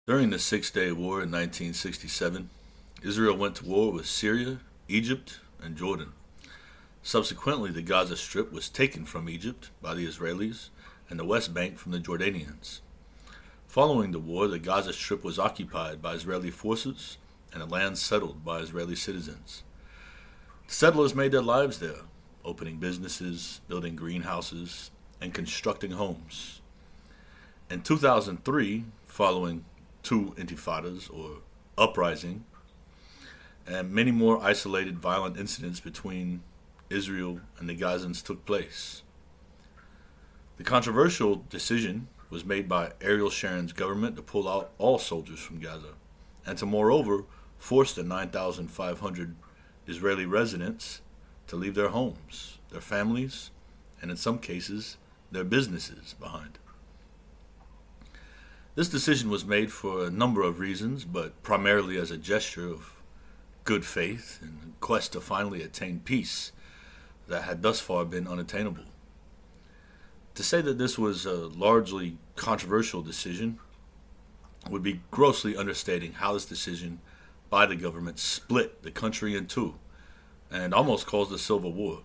During the Six-Day War in 1967, Israel went to war with Syria, Egypt, and Jordan. Subsequently, the Gaza Strip was taken from Egypt by the Israelis and the West Bank from the Jordanians. Following the war, the Gaza Strip was occupied by Israeli forces and the land settled by Israeli citizens. The settlers made their lives there, opening businesses, building greenhouses, and constructing homes. In 2003, following two intifadas, or uprising, and many more isolated violent incidents between Israel and the Gazans took place. The controversial decision was made by Ariel Sharon's government to pull out all soldiers from Gaza, and to moreover force the 9,500 Israeli residents to leave their homes, their families, and in some cases, their businesses behind. This decision was made for a number of reasons, but primarily as a gesture of good faith and a quest to finally attain peace that had thus far been unattainable. To say that this was a largely controversial decision would be grossly understating how this decision by the government split the country in two and almost caused a civil war.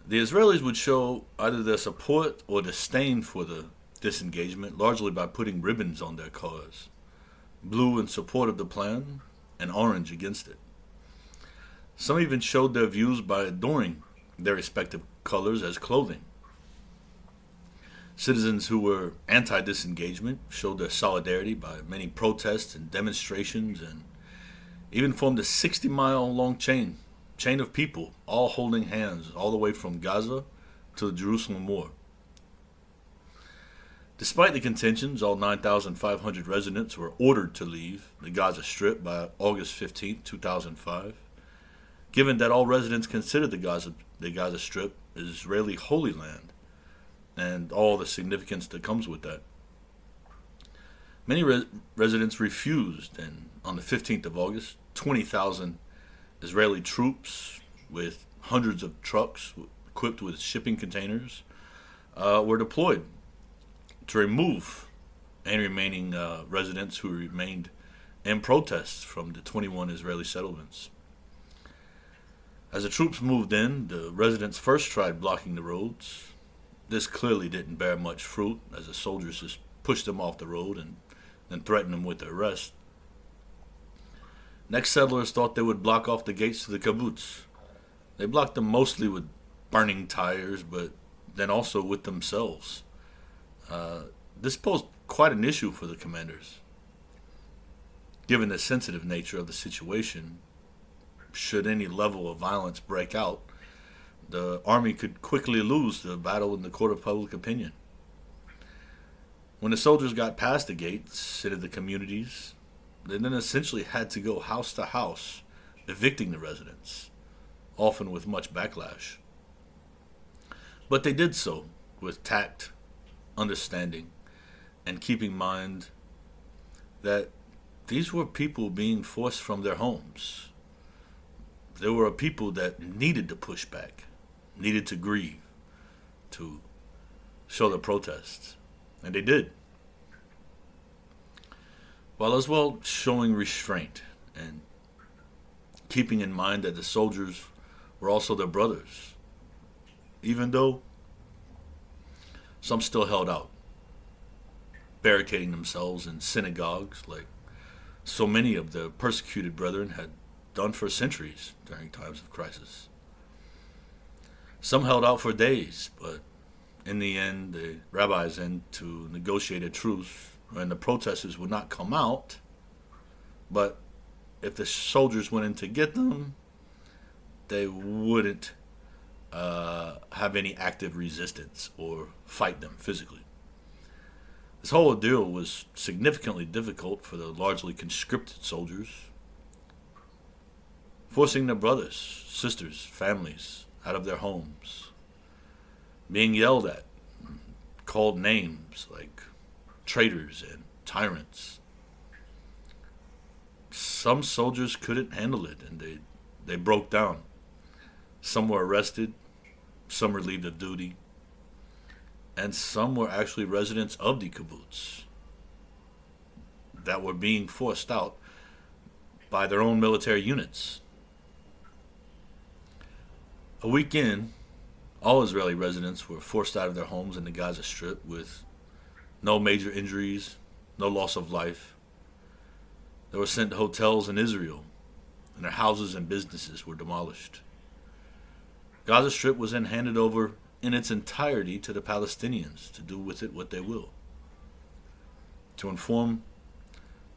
The Israelis would show either their support or disdain for the disengagement largely by putting ribbons on their cars, blue in support of the plan and orange against it. Some even showed their views by adorning their respective colors as clothing. Citizens who were anti-disengagement showed their solidarity by many protests and demonstrations, and even formed a 60-mile-long chain of people all holding hands all the way from Gaza to the Jerusalem Wall. Despite the contentions, all 9,500 residents were ordered to leave the Gaza Strip by August 15, 2005, given that all residents consider the Gaza Strip Israeli Holy Land and all the significance that comes with that. Many residents refused, and on the 15th of August, 20,000 Israeli troops with hundreds of trucks equipped with shipping containers were deployed to remove any remaining residents who remained in protests from the 21 Israeli settlements. As the troops moved in, the residents first tried blocking the roads. This clearly didn't bear much fruit, as the soldiers just pushed them off the road and then threatened them with arrest. Next, settlers thought they would block off the gates to the kibbutz. They blocked them mostly with burning tires, but then also with themselves. This posed quite an issue for the commanders. Given the sensitive nature of the situation, should any level of violence break out, the army could quickly lose the battle in the court of public opinion. When the soldiers got past the gates into the communities, they then essentially had to go house to house, evicting the residents, often with much backlash. But they did so with tact, understanding, and keeping in mind that these were people being forced from their homes. There were a people that needed to push back, needed to grieve, to show their protests, and they did. While as well showing restraint and keeping in mind that the soldiers were also their brothers, even though some still held out, barricading themselves in synagogues like so many of the persecuted brethren had done for centuries during times of crisis. Some held out for days, but in the end, the rabbis had to negotiate a truce, and the protesters would not come out, but if the soldiers went in to get them, they wouldn't have any active resistance or fight them physically. This whole ordeal was significantly difficult for the largely conscripted soldiers, forcing their brothers, sisters, families out of their homes, being yelled at, called names like traitors and tyrants. Some soldiers couldn't handle it, and they broke down. Some were arrested, some relieved of duty, and some were actually residents of the kibbutz that were being forced out by their own military units. A week in, all Israeli residents were forced out of their homes in the Gaza Strip with no major injuries, no loss of life. They were sent to hotels in Israel, and their houses and businesses were demolished. Gaza Strip was then handed over in its entirety to the Palestinians to do with it what they will, to inform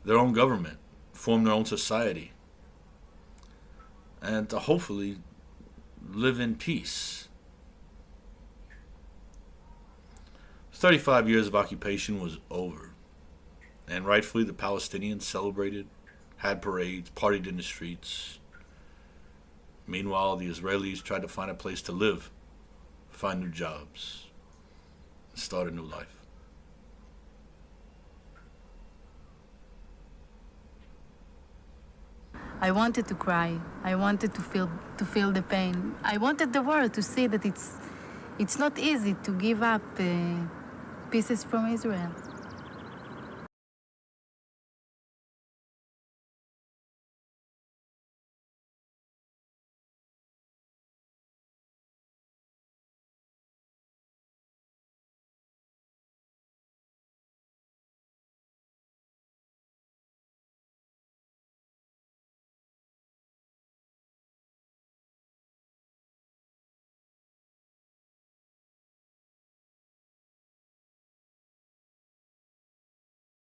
their own government, form their own society, and to hopefully live in peace. 35 years of occupation was over, and rightfully the Palestinians celebrated, had parades, partied in the streets. Meanwhile, the Israelis tried to find a place to live, find new jobs, and start a new life. I wanted to cry. I wanted to feel the pain. I wanted the world to see that it's not easy to give up pieces from Israel.